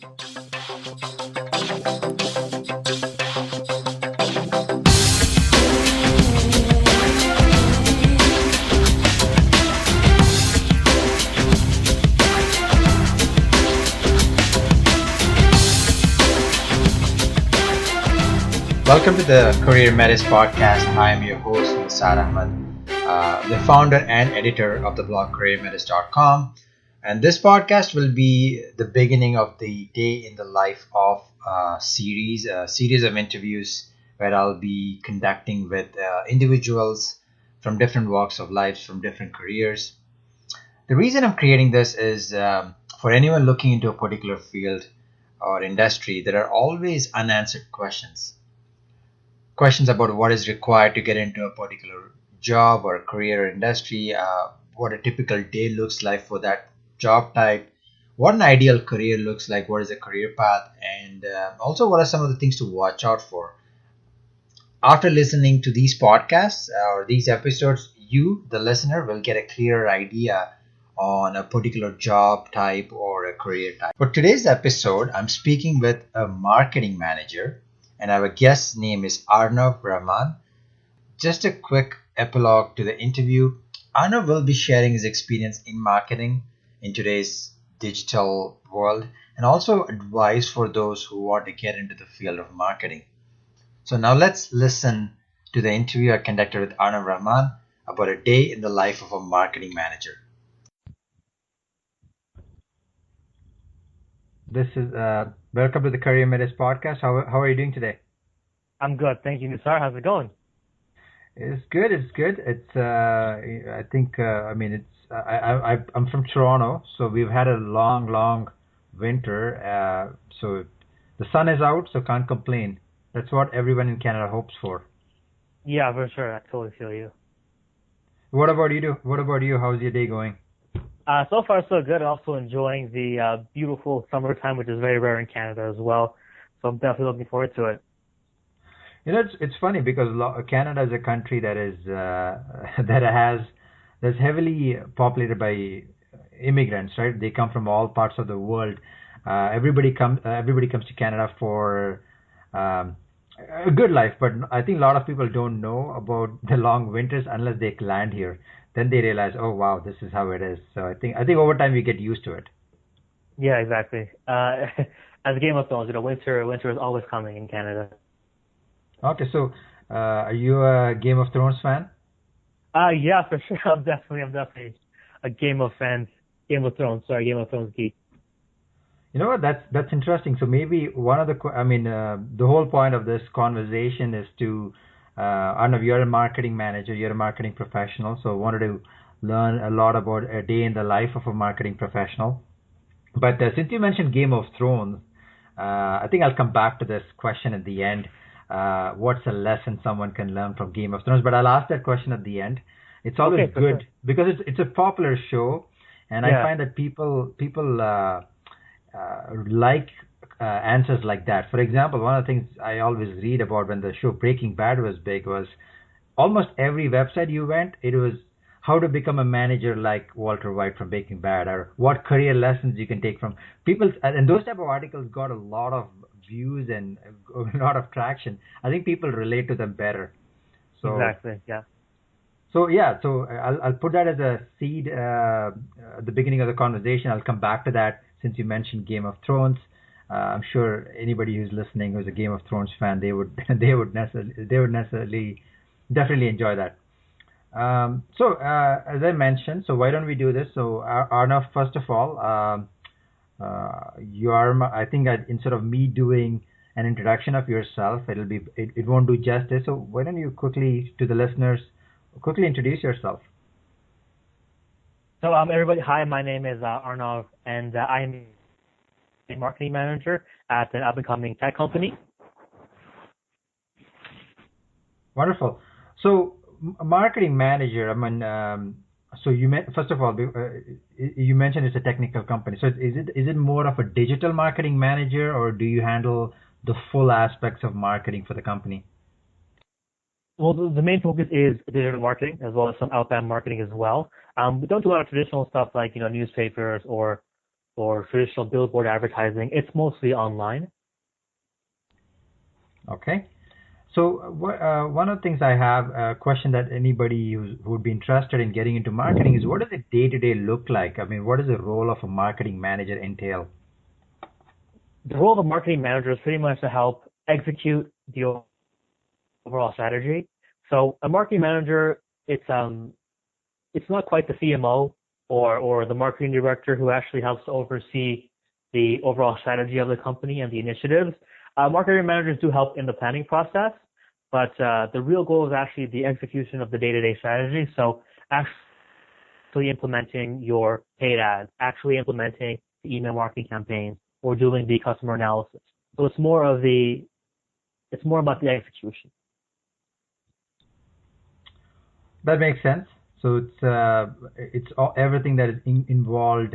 Welcome to the CareerMetis Podcast. I am your host, Arnov Rahman, the founder and editor of the blog CareerMetis.com. And this podcast will be the beginning of the day in the life of a series of interviews where I'll be conducting with individuals from different walks of life, from different careers. The reason I'm creating this is for anyone looking into a particular field or industry, there are always unanswered questions. Questions about what is required to get into a particular job or career or industry, what a typical day looks like for that job type, what an ideal career looks like, what is a career path, and also what are some of the things to watch out for. After listening to these podcasts or these episodes, you, the listener, will get a clearer idea on a particular job type or a career type. For today's episode, I'm speaking with a marketing manager, and our guest's name is Arnov Rahman. Just a quick epilogue to the interview. Arnov will be sharing his experience in marketing in today's digital world and also advice for those who want to get into the field of marketing. So now let's listen to the interview I conducted with Arnov Rahman about a day in the life of a marketing manager. This is welcome to the CareerMetis Podcast. How are you doing today? I'm good, thank you, Nisar. How's it going? It's good. It's I think I'm from Toronto, so we've had a long winter. So the sun is out, so can't complain. That's what everyone in Canada hopes for. Yeah, for sure. I totally feel you. What about you? How's your day going? So far, so good. Also enjoying the beautiful summertime, which is very rare in Canada as well. So I'm definitely looking forward to it. You know, it's funny because Canada is a country that is that's heavily populated by immigrants, right? They come from all parts of the world. Everybody comes to Canada for a good life, but I think a lot of people don't know about the long winters unless they land here. Then they realize, oh wow, this is how it is. So I think over time we get used to it. Yeah, exactly. As Game of Thrones, winter is always coming in Canada. Okay, so are you a Game of Thrones fan? Yeah, for sure. I'm definitely a Game of Thrones geek. You know what? That's interesting. So maybe one of the whole point of this conversation is to, Arnav, you're a marketing manager, you're a marketing professional, so I wanted to learn a lot about a day in the life of a marketing professional. But since you mentioned Game of Thrones, I think I'll come back to this question at the end. What's a lesson someone can learn from Game of Thrones? But I'll ask that question at the end. It's always good because it's a popular show, and I find that people like answers like that. For example, one of the things I always read about when the show Breaking Bad was big was almost every website you went, it was how to become a manager like Walter White from Breaking Bad, or what career lessons you can take from people. And those type of articles got a lot of views and a lot of traction. I think people relate to them better. So, exactly, yeah. So I'll put that as a seed at the beginning of the conversation. I'll come back to that since you mentioned Game of Thrones. I'm sure anybody who's listening who's a Game of Thrones fan, they would definitely enjoy that. So as I mentioned, so why don't we do this? So Arnav, first of all, I think instead of me doing an introduction of yourself, it won't do justice. So why don't you quickly to the listeners introduce yourself? So everybody, hi, my name is Arnov, and I'm a marketing manager at an up-and-coming tech company. Wonderful. So a marketing manager, so first of all, you mentioned it's a technical company. So is it more of a digital marketing manager, or do you handle the full aspects of marketing for the company? Well, the main focus is digital marketing as well as some outbound marketing as well. We don't do a lot of traditional stuff like newspapers or or traditional billboard advertising. It's mostly online. Okay. So one of the things I have, a question that anybody who would be interested in getting into marketing is, what does a day-to-day look like? I mean, what does the role of a marketing manager entail? The role of a marketing manager is pretty much to help execute the overall strategy. So a marketing manager, it's not quite the CMO or the marketing director who actually helps to oversee the overall strategy of the company and the initiatives. Marketing managers do help in the planning process, but the real goal is actually the execution of the day-to-day strategy. So actually implementing your paid ads, actually implementing the email marketing campaigns, or doing the customer analysis. So it's more about the execution. That makes sense. So it's everything that is involved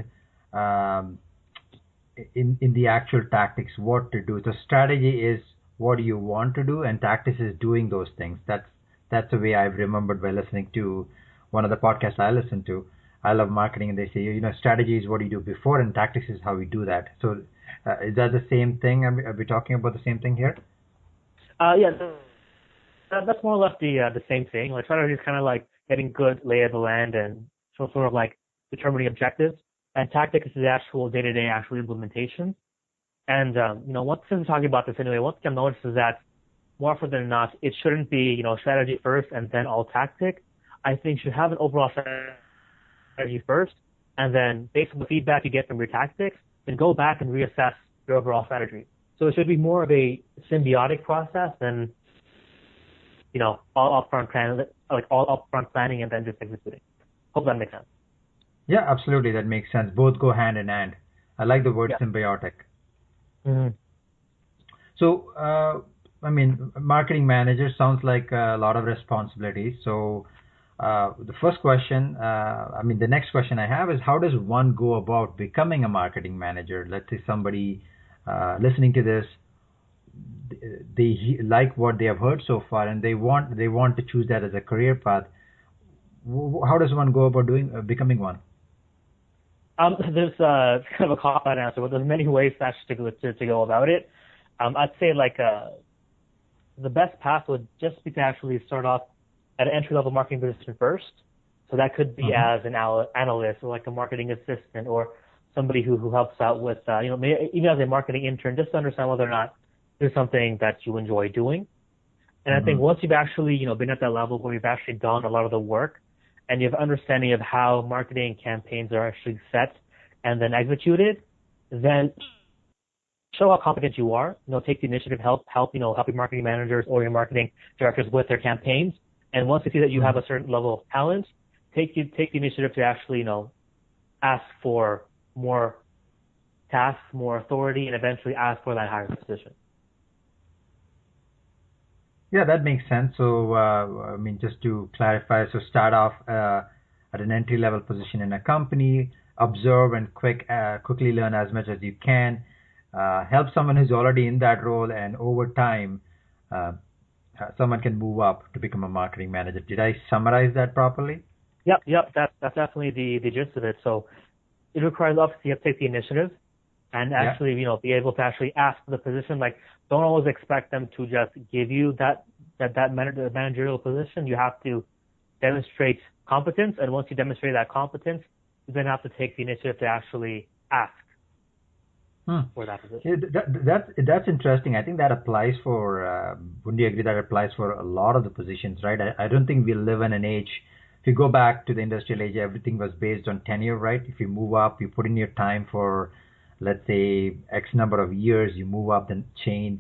in the actual tactics, what to do. So strategy is what you want to do, and tactics is doing those things. That's the way I've remembered by listening to one of the podcasts I listen to. I love marketing, and they say, strategy is what you do before, and tactics is how we do that. So is that the same thing? Are we talking about the same thing here? Yeah, that's more or less the same thing. Like strategy is kind of like getting good lay of the land and sort of like determining objectives. And tactics is the actual day-to-day actual implementation. And one thing I'm talking about this anyway, one thing I've noticed is that more often than not, it shouldn't be strategy first and then all tactic. I think you should have an overall strategy first, and then based on the feedback you get from your tactics, then go back and reassess your overall strategy. So it should be more of a symbiotic process than all upfront planning and then just executing. Hope that makes sense. Yeah, absolutely, that makes sense. Both go hand in hand. I like the word symbiotic. Mm-hmm. So, marketing manager sounds like a lot of responsibilities. So, the first question, the next question I have is, how does one go about becoming a marketing manager? Let's say somebody listening to this, they like what they have heard so far, and they want to choose that as a career path. How does one go about becoming one? There's kind of a cop-out answer, but there's many ways to go about it. I'd say the best path would just be to actually start off at an entry-level marketing position first. So that could be as an analyst or like a marketing assistant or somebody who helps out with, even as a marketing intern, just to understand whether or not there's something that you enjoy doing. And I think once you've actually, been at that level where you've actually done a lot of the work and you have understanding of how marketing campaigns are actually set and then executed, then show how competent you are. Take the initiative, help your marketing managers or your marketing directors with their campaigns. And once you see that you have a certain level of talent, take the initiative to actually, ask for more tasks, more authority, and eventually ask for that higher position. Yeah, that makes sense. So, just to clarify, so start off at an entry-level position in a company, observe and quickly learn as much as you can, help someone who's already in that role, and over time, someone can move up to become a marketing manager. Did I summarize that properly? Yep. That's definitely the gist of it. So it requires obviously you have to take the initiative and actually, be able to actually ask for the position. Like, don't always expect them to just give you that managerial position. You have to demonstrate competence, and once you demonstrate that competence, you then have to take the initiative to actually ask for that position. That's interesting. I think that applies for, wouldn't you agree that applies for a lot of the positions, right? I don't think we live in an age, if you go back to the industrial age, everything was based on tenure, right? If you move up, you put in your time for, let's say, X number of years, you move up the chain.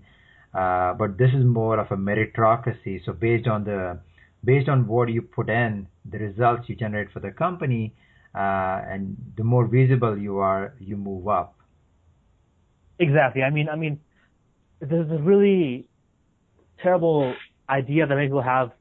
But this is more of a meritocracy. So based on what you put in, the results you generate for the company, and the more visible you are, you move up. Exactly. I mean, there's a really terrible idea that many people have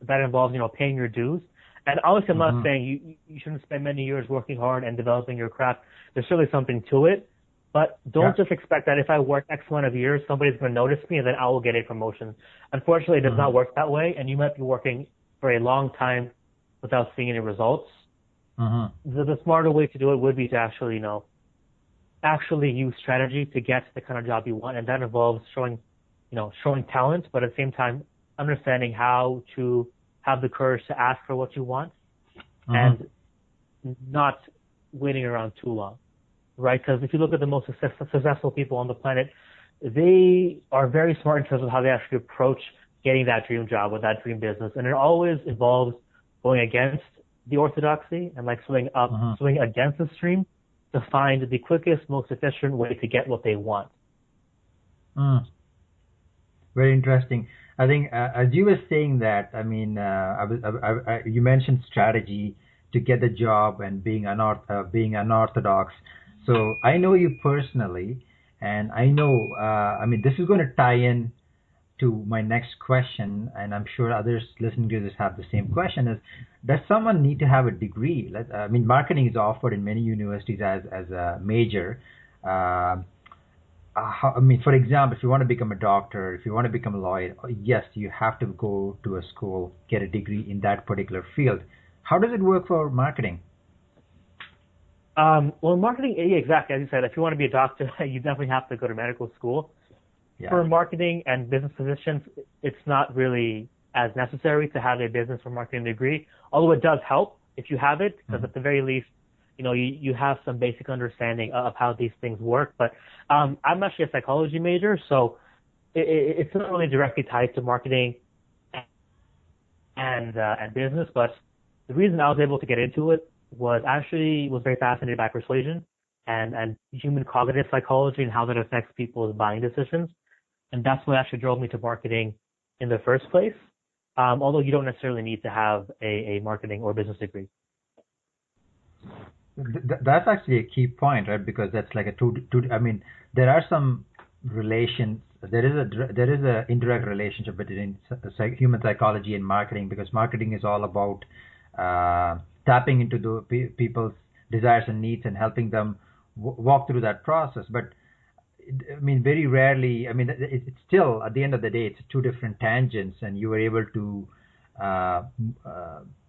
that involves, paying your dues. And obviously, I'm not saying you shouldn't spend many years working hard and developing your craft. There's certainly something to it. But don't just expect that if I work X amount of years, somebody's going to notice me and then I will get a promotion. Unfortunately, it does not work that way, and you might be working for a long time without seeing any results. The smarter way to do it would be to actually, actually use strategy to get the kind of job you want, and that involves showing talent, but at the same time understanding how to have the courage to ask for what you want and not waiting around too long, right? Because if you look at the most successful people on the planet, they are very smart in terms of how they actually approach getting that dream job or that dream business, and it always involves going against the orthodoxy and like swimming against the stream to find the quickest, most efficient way to get what they want. Very interesting. I think as you were saying that, I mean, you mentioned strategy to get the job and being unorthodox. So I know you personally, and I know, I mean, this is going to tie in to my next question, and I'm sure others listening to this have the same question: is does someone need to have a degree? I mean, marketing is offered in many universities as a major. I mean, for example, if you want to become a doctor, if you want to become a lawyer, yes, you have to go to a school, get a degree in that particular field. How does it work for marketing? Well, marketing, yeah, exactly. As you said, if you want to be a doctor, you definitely have to go to medical school. Yeah. For marketing and business positions, it's not really as necessary to have a business or marketing degree, although it does help if you have it, because at the very least, you have some basic understanding of how these things work. But I'm actually a psychology major, so it's not really directly tied to marketing and business. But the reason I was able to get into it was very fascinated by persuasion and human cognitive psychology and how that affects people's buying decisions. And that's what actually drove me to marketing in the first place, although you don't necessarily need to have a marketing or business degree. That's actually a key point, right? Because that's like I mean, there are some relations. There is a indirect relationship between human psychology and marketing, because marketing is all about tapping into the people's desires and needs and helping them walk through that process. But I mean, very rarely. I mean, it's still at the end of the day, it's two different tangents, and you were able to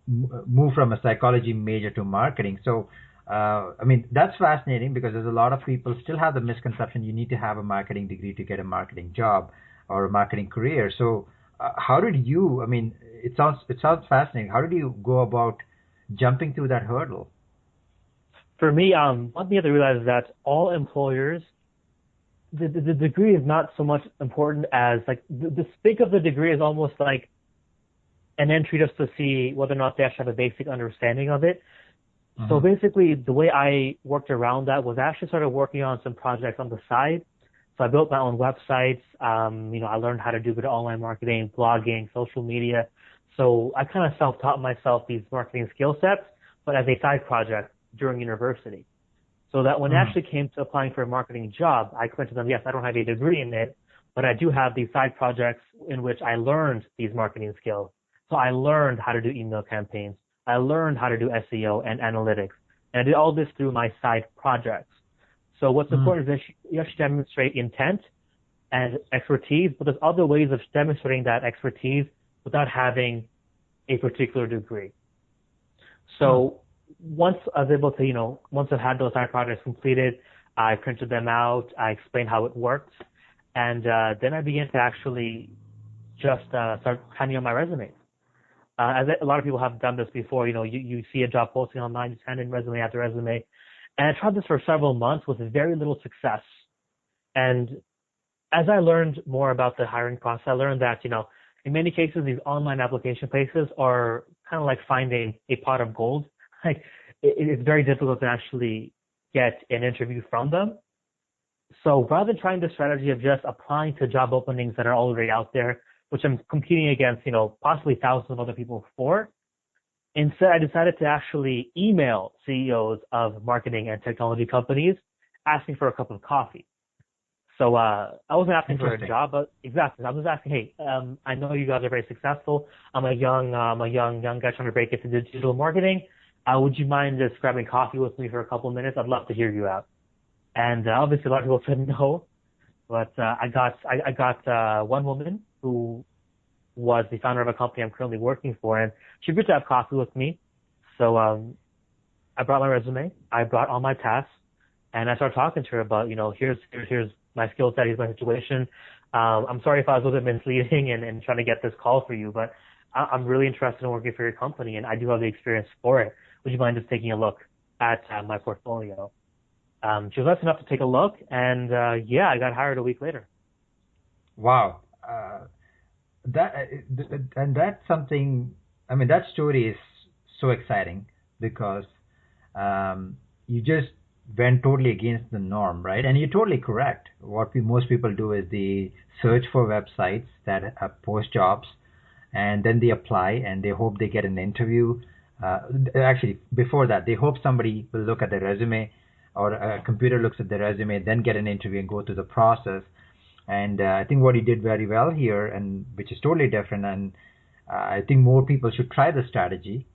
move from a psychology major to marketing. So. I mean, that's fascinating, because there's a lot of people still have the misconception you need to have a marketing degree to get a marketing job or a marketing career. So how did you, I mean, it sounds fascinating. How did you go about jumping through that hurdle? For me, one thing you have to realize is that all employers, the degree is not so much important as like the speak of the degree is almost like an entry just to see whether or not they actually have a basic understanding of it. So basically, the way I worked around that was I actually started working on some projects on the side. So I built my own websites. I learned how to do good online marketing, blogging, social media. So I kind of self-taught myself these marketing skill sets, but as a side project during university. So that when it actually came to applying for a marketing job, I explained to them, yes, I don't have a degree in it, but I do have these side projects in which I learned these marketing skills. So I learned how to do email campaigns. I learned how to do SEO and analytics, and I did all this through my side projects. So what's important is that you actually demonstrate intent and expertise, but there's other ways of demonstrating that expertise without having a particular degree. So once I was able to, once I've had those side projects completed, I printed them out, I explained how it worked, and then I began to actually just start handing on my resume. As a lot of people have done this before, you see a job posting online, you send in resume after resume. And I tried this for several months with very little success. And as I learned more about the hiring process, I learned that, in many cases, these online application places are kind of like finding a pot of gold. Like, it's very difficult to actually get an interview from them. So rather than trying the strategy of just applying to job openings that are already out there, which I'm competing against, possibly thousands of other people for. Instead, I decided to actually email CEOs of marketing and technology companies asking for a cup of coffee. So I wasn't asking for a job, but exactly, I was asking, hey, I know you guys are very successful. I'm a young guy trying to break into digital marketing. Would you mind just grabbing coffee with me for a couple of minutes? I'd love to hear you out. And obviously, a lot of people said no, but I got one woman who was the founder of a company I'm currently working for, and she agreed to have coffee with me. So I brought my resume, I brought all my tasks, And I started talking to her about, here's my skill set, here's my situation. I'm sorry if I was a little bit misleading and trying to get this call for you, but I'm really interested in working for your company, and I do have the experience for it. Would you mind just taking a look at my portfolio? She was nice enough to take a look, and I got hired a week later. Wow. That's something. I mean, that story is so exciting because you just went totally against the norm, right? And you're totally correct. What most people do is they search for websites that post jobs, and then they apply and they hope they get an interview. Actually, before that, they hope somebody will look at their resume, or a computer looks at the resume, then get an interview and go through the process. And I think what he did very well here, and which is totally different, and I think more people should try the strategy.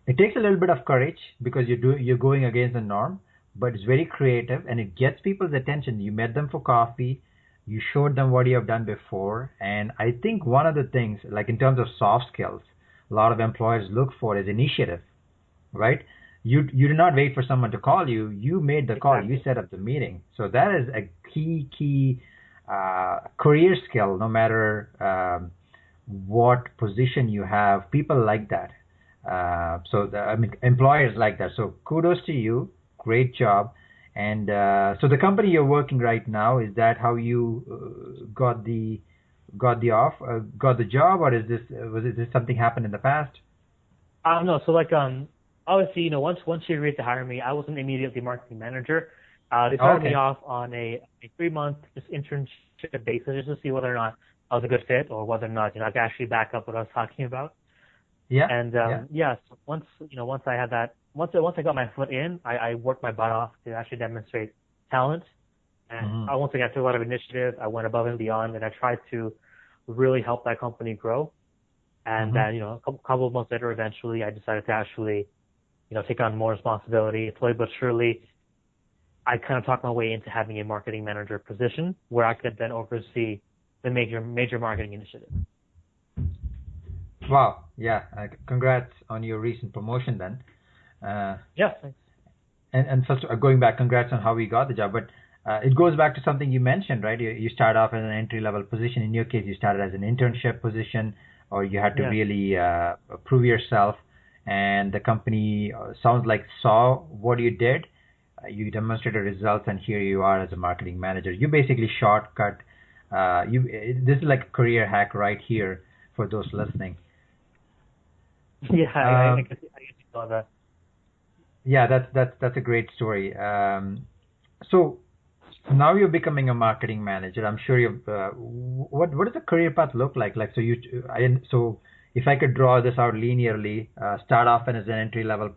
It takes a little bit of courage because you're going against the norm, but it's very creative and it gets people's attention. You met them for coffee, you showed them what you have done before, and I think one of the things, like in terms of soft skills, a lot of employers look for is initiative, right? You do not wait for someone to call you. You made the call. You set up the meeting. So that is a key career skill. No matter what position you have, people like that. Employers like that. So kudos to you. Great job. And so the company you're working right now, is that how you got the job, or was this something happened in the past? No. So obviously, once she agreed to hire me, I wasn't immediately marketing manager. They started me off on a 3-month just internship basis just to see whether or not I was a good fit, or whether or not I could actually back up what I was talking about. Yeah. And so once I got my foot in, I worked my butt off to actually demonstrate talent. And once again, I took a lot of initiative. I went above and beyond, and I tried to really help that company grow. And then, a couple of months later, eventually, I decided to actually take on more responsibility. Slowly but surely, I kind of talked my way into having a marketing manager position where I could then oversee the major marketing initiative. Wow. Yeah. Congrats on your recent promotion then. Yeah, thanks. And first, going back, congrats on how we got the job. But it goes back to something you mentioned, right? You start off as an entry-level position. In your case, you started as an internship position, or you had to really prove yourself. And the company sounds like saw what you did. You demonstrated results, and here you are as a marketing manager. You basically shortcut. This is like a career hack right here for those listening. Yeah, I guess you saw that. Yeah, that's a great story. So now you're becoming a marketing manager. I'm sure you've. What does the career path look like? So if I could draw this out linearly, start off as an entry level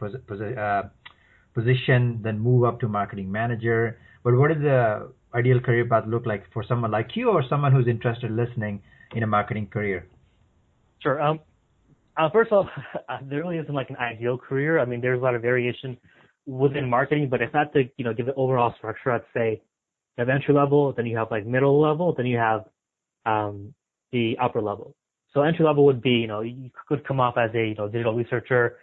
position, then move up to marketing manager. But what does the ideal career path look like for someone like you, or someone who's interested in listening in a marketing career? Sure. First of all, there really isn't like an ideal career. I mean, there's a lot of variation within marketing, but if I had to, give the overall structure, I'd say you have entry level, then you have like middle level, then you have the upper level. So entry level would be, you could come off as a digital researcher,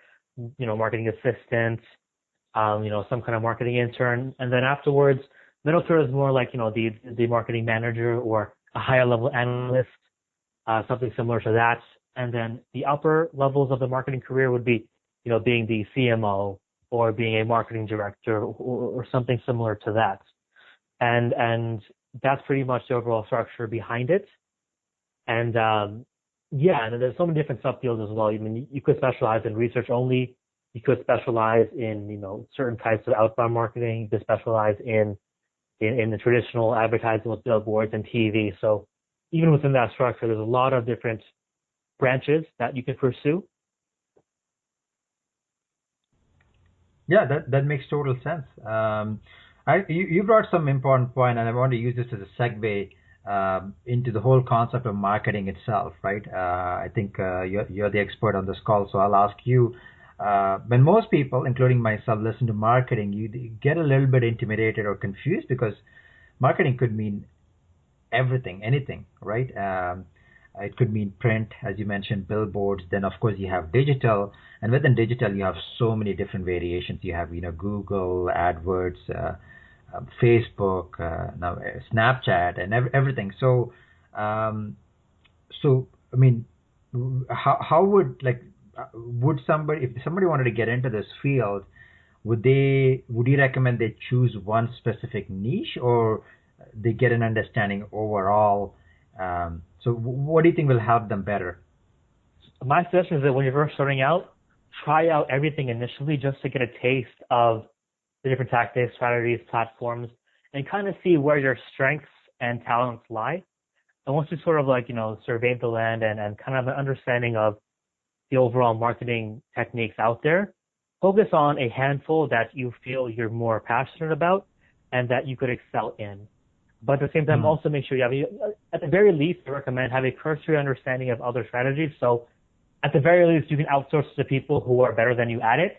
marketing assistant, some kind of marketing intern, and then afterwards, middle tier is more like the marketing manager or a higher level analyst, something similar to that. And then the upper levels of the marketing career would be, being the CMO or being a marketing director or something similar to that. And that's pretty much the overall structure behind it. And and there's so many different subfields as well. I mean, you could specialize in research only. You could specialize in, certain types of outbound marketing. You could specialize in the traditional advertising with billboards and TV. So even within that structure, there's a lot of different branches that you can pursue. Yeah, that makes total sense. You brought some important point, and I want to use this as a segue into the whole concept of marketing itself, right? I think you're the expert on this call, so I'll ask you. When most people, including myself, listen to marketing, you get a little bit intimidated or confused because marketing could mean everything, anything, right? It could mean print, as you mentioned, billboards. Then, of course, you have digital. And within digital, you have so many different variations. You have, Google, AdWords, Facebook, now Snapchat, and everything. So, I mean, how would somebody, if somebody wanted to get into this field, would you recommend they choose one specific niche, or they get an understanding overall? So what do you think will help them better? My suggestion is that when you're first starting out, try out everything initially just to get a taste of the different tactics, strategies, platforms, and kind of see where your strengths and talents lie. And once you sort of survey the land and kind of an understanding of the overall marketing techniques out there, focus on a handful that you feel you're more passionate about and that you could excel in. But at the same time, also make sure you have, at the very least, I recommend have a cursory understanding of other strategies. So at the very least, you can outsource to people who are better than you at it.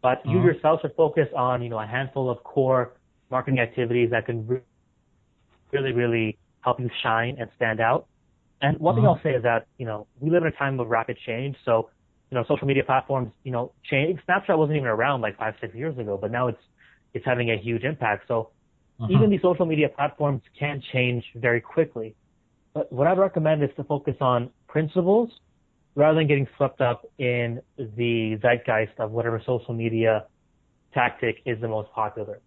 But you yourself should focus on, a handful of core marketing activities that can really, really help you shine and stand out. And one thing I'll say is that, we live in a time of rapid change. So, social media platforms, change. Snapchat wasn't even around like 5-6 years ago, but now it's having a huge impact. So even these social media platforms can change very quickly. But what I recommend is to focus on principles rather than getting swept up in the zeitgeist of whatever social media tactic is the most popular.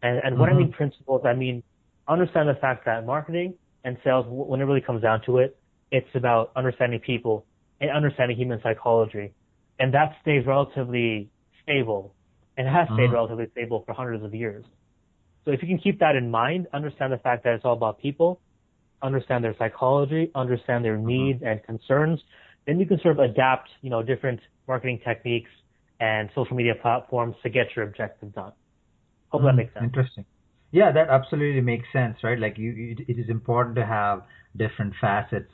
And when I mean principles, I mean understand the fact that marketing and sales, when it really comes down to it, it's about understanding people and understanding human psychology. And that stays relatively stable and has stayed relatively stable for hundreds of years. So if you can keep that in mind, understand the fact that it's all about people, understand their psychology, understand their needs and concerns, then you can sort of adapt, different marketing techniques and social media platforms to get your objective done. Hope that makes sense. Interesting. Yeah, that absolutely makes sense, right? Like it is important to have different facets.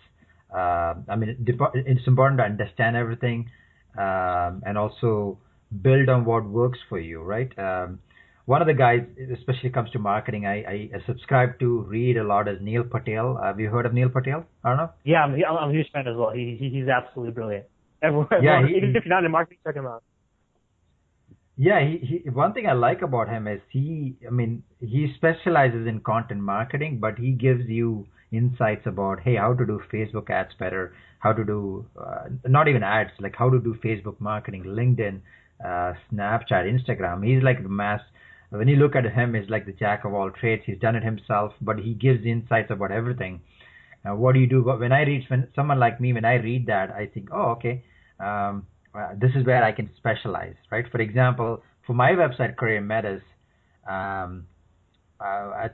It's important to understand everything and also build on what works for you, right? One of the guys, especially comes to marketing, I subscribe to, read a lot, is Neil Patel. Have you heard of Neil Patel, Arnov? Yeah, I'm a huge fan as well. He's absolutely brilliant. Even if you're not in marketing, check him out. Yeah, he one thing I like about him is he specializes in content marketing, but he gives you insights about, hey, how to do Facebook ads better, how to do, not even ads, like how to do Facebook marketing, LinkedIn, Snapchat, Instagram. He's like the when you look at him, he's like the jack of all trades. He's done it himself, but he gives insights about everything. What do you do? But when someone like me, when I read that, I think, oh, okay, this is where I can specialize, right? For example, for my website, CareerMetis,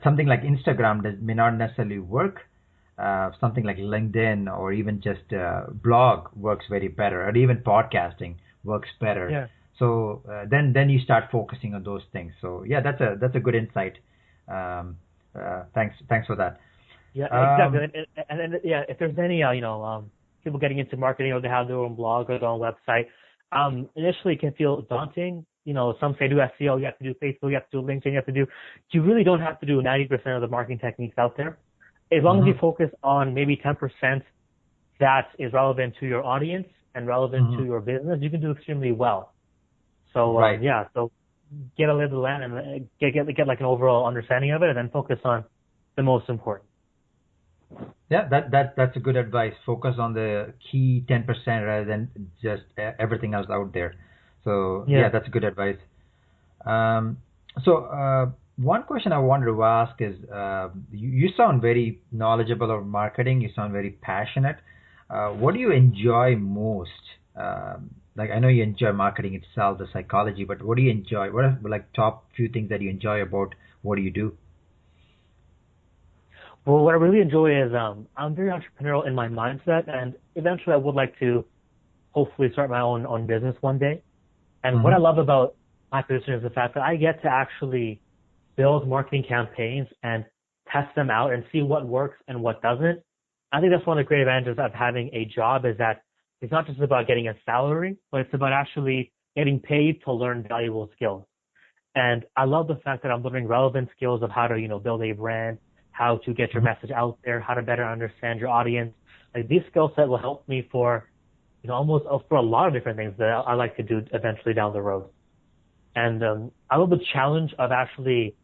something like Instagram may not necessarily work. Something like LinkedIn or even just blog works very better, or even podcasting works better. Yeah. So then you start focusing on those things. So yeah, that's a good insight. Thanks for that. Yeah, exactly. And if there's any people getting into marketing or they have their own blog or their own website, initially it can feel daunting. Some say do SEO, you have to do Facebook, you have to do LinkedIn, you really don't have to do 90% of the marketing techniques out there. As long as you focus on maybe 10% that is relevant to your audience and relevant to your business, you can do extremely well. So so get a lay of the land and get like an overall understanding of it, and then focus on the most important. Yeah, that's a good advice. Focus on the key 10% rather than just everything else out there. So yeah that's good advice. One question I wanted to ask is, you sound very knowledgeable of marketing. You sound very passionate. What do you enjoy most? I know you enjoy marketing itself, the psychology, but what do you enjoy? What are like top few things that you enjoy about what do you do? Well, what I really enjoy is I'm very entrepreneurial in my mindset, and eventually I would like to hopefully start my own business one day. And what I love about my position is the fact that I get to actually build marketing campaigns and test them out and see what works and what doesn't. I think that's one of the great advantages of having a job, is that it's not just about getting a salary, but it's about actually getting paid to learn valuable skills. And I love the fact that I'm learning relevant skills of how to, build a brand, how to get your message out there, how to better understand your audience. Like these skill set will help me for, almost for a lot of different things that I like to do eventually down the road. And I love the challenge of actually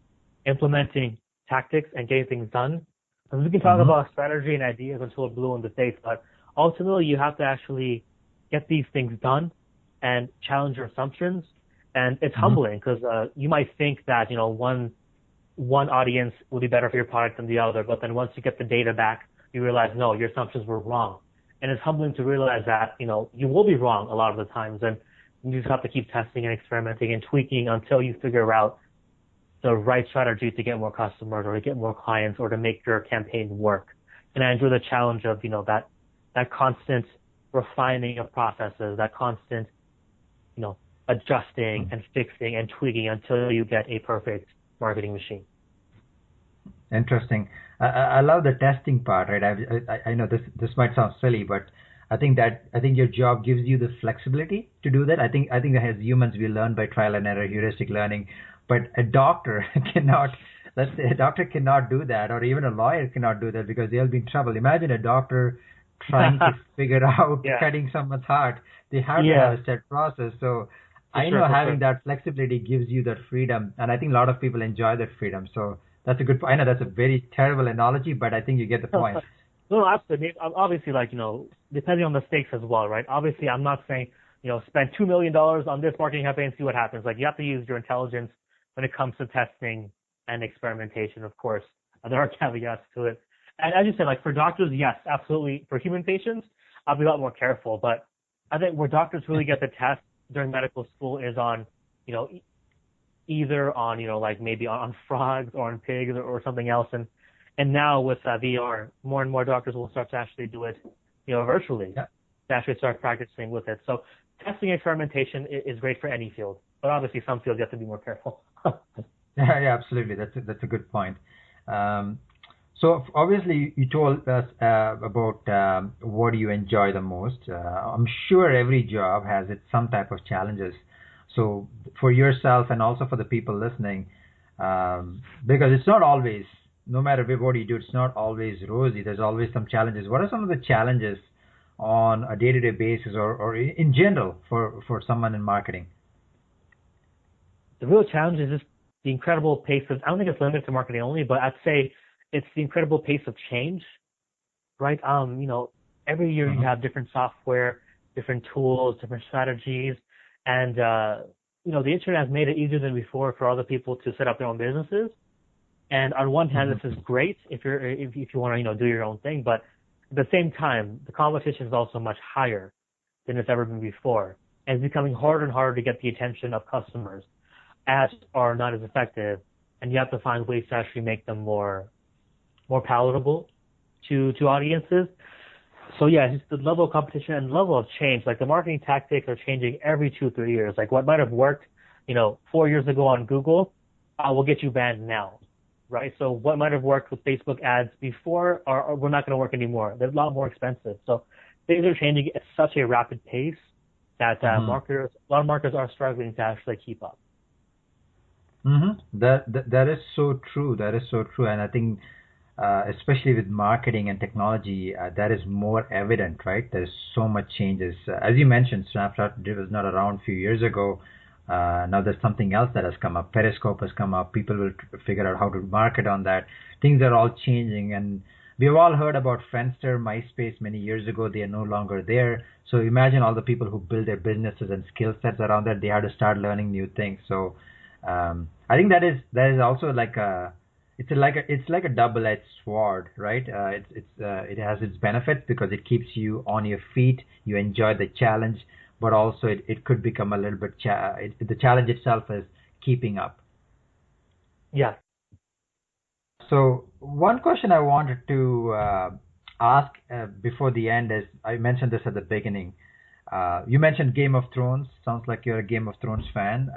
implementing tactics and getting things done. And we can talk about strategy and ideas until we're blue in the face, but ultimately you have to actually get these things done and challenge your assumptions. And it's humbling because you might think that, one audience will be better for your product than the other, but then once you get the data back, you realize, no, your assumptions were wrong. And it's humbling to realize that, you will be wrong a lot of the times, and you just have to keep testing and experimenting and tweaking until you figure out the right strategy to get more customers or to get more clients or to make your campaign work. And I enjoy the challenge of, that constant refining of processes, that constant, adjusting and fixing and tweaking until you get a perfect marketing machine. Interesting. I love the testing part, right? I know this might sound silly, but I think your job gives you the flexibility to do that. I think as humans we learn by trial and error, heuristic learning, but a doctor cannot. Let's say a doctor cannot do that, or even a lawyer cannot do that because they'll be in trouble. Imagine a doctor trying to figure out cutting someone's heart. They have to have a set process. So I know having that flexibility gives you that freedom, and I think a lot of people enjoy that freedom. So that's a good point. I know that's a very terrible analogy, but I think you get the point. No, absolutely. Obviously, depending on the stakes as well, right? Obviously, I'm not saying, spend $2 million on this marketing campaign and see what happens. Like, you have to use your intelligence when it comes to testing and experimentation, of course. There are caveats to it. And as you said, for doctors, yes, absolutely. For human patients, I'll be a lot more careful. But I think where doctors really get the test during medical school is on, either on, maybe on frogs or on pigs or something else. And now with VR, more and more doctors will start to actually do it, virtually, to actually start practicing with it. So testing experimentation is great for any field, but obviously some fields you have to be more careful. Yeah, absolutely. That's a good point. So obviously you told us about what you enjoy the most. I'm sure every job has some type of challenges. So for yourself and also for the people listening, because it's not always, no matter what you do, it's not always rosy. There's always some challenges. What are some of the challenges on a day-to-day basis or in general for someone in marketing? The real challenge is just the incredible pace of, I don't think it's limited to marketing only, but I'd say it's the incredible pace of change, right? Every year you have different software, different tools, different strategies, and, the internet has made it easier than before for other people to set up their own businesses. And on one hand, this is great if you want to, do your own thing, but at the same time, the competition is also much higher than it's ever been before. And it's becoming harder and harder to get the attention of customers. Ads are not as effective, and you have to find ways to actually make them more palatable to audiences. So yeah, just the level of competition and level of change. Like the marketing tactics are changing every 2-3 years. Like what might have worked, 4 years ago on Google, will get you banned now, right? So what might have worked with Facebook ads before are we're not going to work anymore. They're a lot more expensive. So things are changing at such a rapid pace that a lot of marketers are struggling to actually keep up. That is so true. That is so true. And I think especially with marketing and technology, that is more evident, right? There's so much changes. As you mentioned, Snapchat was not around a few years ago. Now there's something else that has come up. Periscope has come up. People will figure out how to market on that. Things are all changing. And we've all heard about Friendster, MySpace many years ago. They are no longer there. So imagine all the people who build their businesses and skill sets around that. They had to start learning new things. So I think that is also like it's like a double-edged sword, right? It has its benefits because it keeps you on your feet. You enjoy the challenge, but also it could become a little bit the challenge itself is keeping up. Yeah. So one question I wanted to ask before the end is, I mentioned this at the beginning. You mentioned Game of Thrones. Sounds like you're a Game of Thrones fan.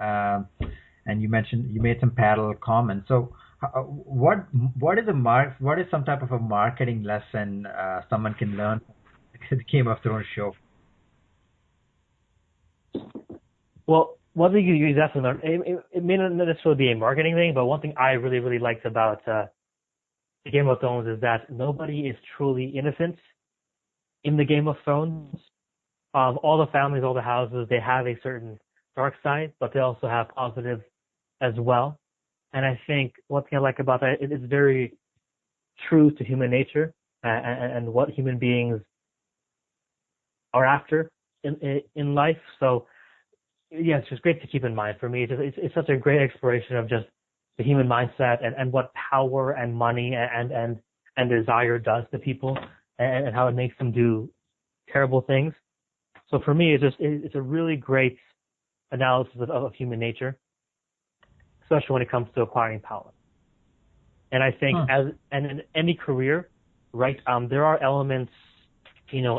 And you made some parallel comments. So, what is some type of a marketing lesson someone can learn from the Game of Thrones show? Well, one thing you definitely learn, it may not necessarily be a marketing thing, but one thing I really, really liked about the Game of Thrones is that nobody is truly innocent in the Game of Thrones. All the families, all the houses, they have a certain dark side, but they also have positives as well. And I think one thing I like about that, it is very true to human nature and what human beings are after in life. So yeah, it's just great to keep in mind. For me, it's such a great exploration of just the human mindset and what power and money and desire does to people and how it makes them do terrible things. So for me, it's a really great analysis of human nature, especially when it comes to acquiring power. And I think in any career, right, there are elements,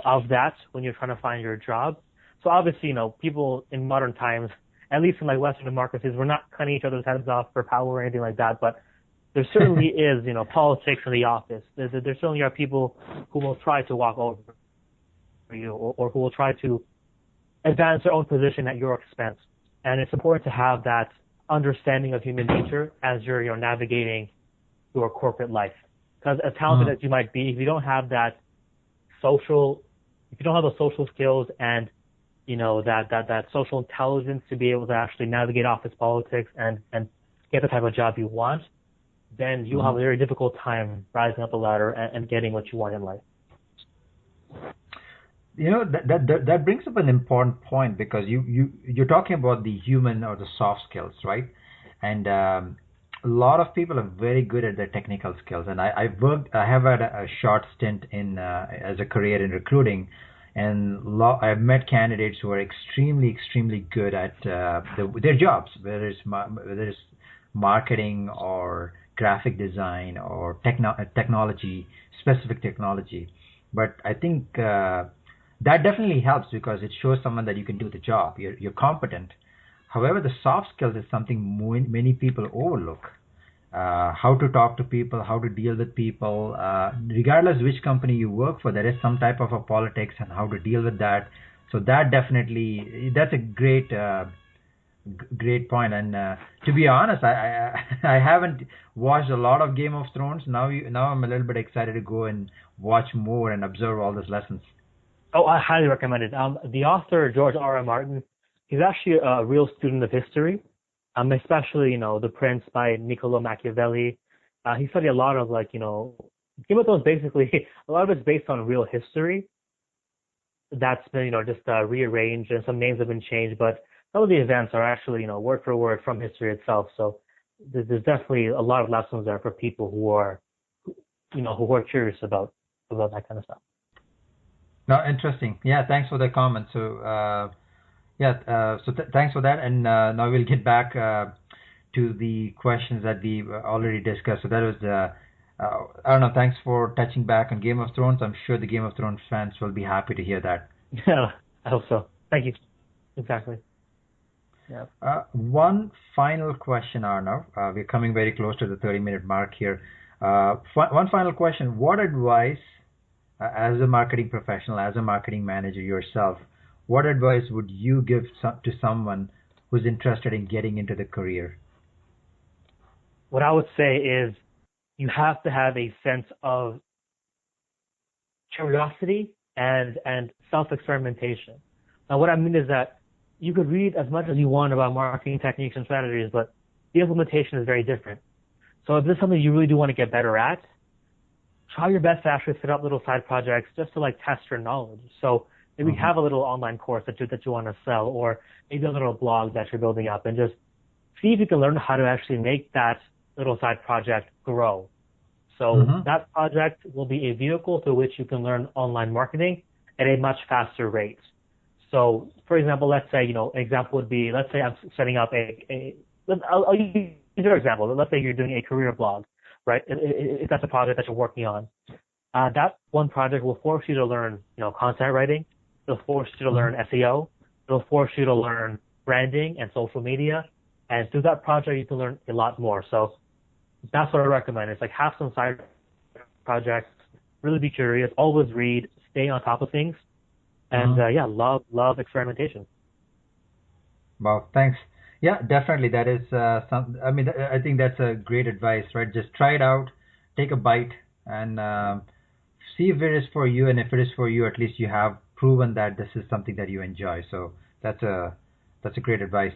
of that when you're trying to find your job. So obviously, people in modern times, at least in like Western democracies, we're not cutting each other's heads off for power or anything like that. But there certainly is, politics in the office. There certainly are people who will try to walk over you or who will try to advance their own position at your expense. And it's important to have that understanding of human nature as you're navigating your corporate life. Because as talented as you might be, if you don't have those social skills and that social intelligence to be able to actually navigate office politics and get the type of job you want, then you'll have a very difficult time rising up the ladder and getting what you want in life. That brings up an important point, because you're talking about the human or the soft skills, right? And a lot of people are very good at their technical skills. And I have had a short stint in as a career in recruiting, and I've met candidates who are extremely, extremely good at their jobs, whether it's marketing or graphic design or specific technology. But I think that definitely helps, because it shows someone that you can do the job. You're competent. However, the soft skills is something many people overlook. How to talk to people, how to deal with people, regardless which company you work for, there is some type of a politics and how to deal with that. So that's a great point. And to be honest, I haven't watched a lot of Game of Thrones. Now I'm a little bit excited to go and watch more and observe all those lessons. Oh, I highly recommend it. The author, George R. R. Martin, he's actually a real student of history, especially, The Prince by Niccolo Machiavelli. He studied a lot of, Game of Thrones, basically, a lot of it's based on real history that's been, just rearranged, and some names have been changed, but some of the events are actually, word for word from history itself. So there's definitely a lot of lessons there for people who are curious about that kind of stuff. No, interesting. Yeah, thanks for the comment. So, thanks for that. And now we'll get back to the questions that we already discussed. So that was I don't know. Thanks for touching back on Game of Thrones. I'm sure the Game of Thrones fans will be happy to hear that. Yeah, I hope so. Thank you. Exactly. Yeah. One final question, Arnov. We're coming very close to the 30-minute mark here. One final question. What advice, as a marketing professional, as a marketing manager yourself, what advice would you give to someone who's interested in getting into the career? What I would say is you have to have a sense of curiosity and self-experimentation. Now, what I mean is that you could read as much as you want about marketing techniques and strategies, but the implementation is very different. So if this is something you really do want to get better at, try your best to actually set up little side projects just to test your knowledge. So maybe have a little online course that you want to sell, or maybe a little blog that you're building up, and just see if you can learn how to actually make that little side project grow. So that project will be a vehicle through which you can learn online marketing at a much faster rate. So, for example, let's say, an example would be, let's say I'm setting up I'll use your example. Let's say you're doing a career blog, right? If that's a project that you're working on. That one project will force you to learn, content writing. It'll force you to learn SEO. It'll force you to learn branding and social media. And through that project, you can learn a lot more. So that's what I recommend. It's have some side projects, really be curious, always read, stay on top of things. And love experimentation. Well, thanks. Yeah, definitely. That is I think that's a great advice, right? Just try it out. take a bite and see if it is for you. And if it is for you, at least you have proven that this is something that you enjoy. So that's a great advice.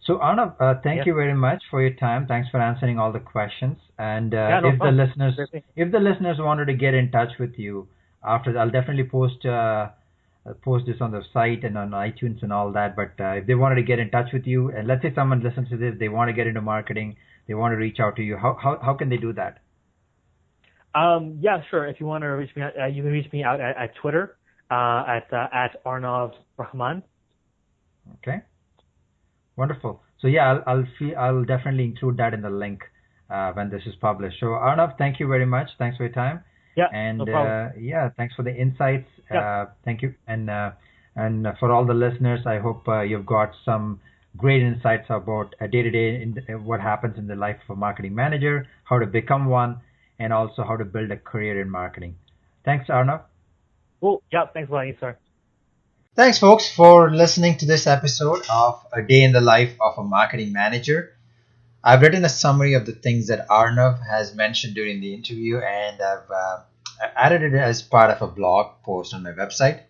So Arnav, thank Yeah. you very much for your time. Thanks for answering all the questions. And Yeah, no if the problem. listeners if the listeners wanted to get in touch with you after, I'll definitely post this on the site and on iTunes and all that. But if they wanted to get in touch with you, and let's say someone listens to this, they want to get into marketing, they want to reach out to you. How can they do that? Yeah, sure. If you want to reach me out, you can reach me out at Twitter, at Arnov Rahman. Okay, wonderful. So yeah, I'll definitely include that in the link when this is published. So Arnav, thank you very much. Thanks for your time. Yeah, And no problem. yeah, thanks for the insights. Yeah. Thank you. And for all the listeners, I hope you've got some great insights about day to day in what happens in the life of a marketing manager, how to become one, and also how to build a career in marketing. Thanks, Arnav. Cool. Yeah, thanks a lot, sir. Thanks, folks, for listening to this episode of A Day in the Life of a Marketing Manager. I've written a summary of the things that Arnav has mentioned during the interview, and I've added it as part of a blog post on my website.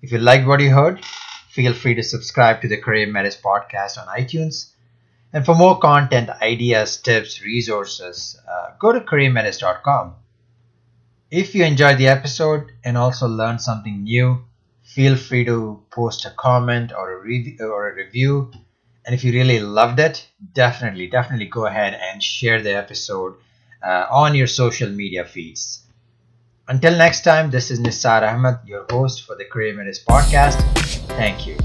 If you liked what you heard, feel free to subscribe to the CareerMetis Podcast on iTunes. And for more content, ideas, tips, resources, go to CareerMetis.com. If you enjoyed the episode and also learned something new, feel free to post a comment or a review. And if you really loved it, definitely go ahead and share the episode on your social media feeds. Until next time, this is Nisar Ahmed, your host for the CareerMetis Podcast. Thank you.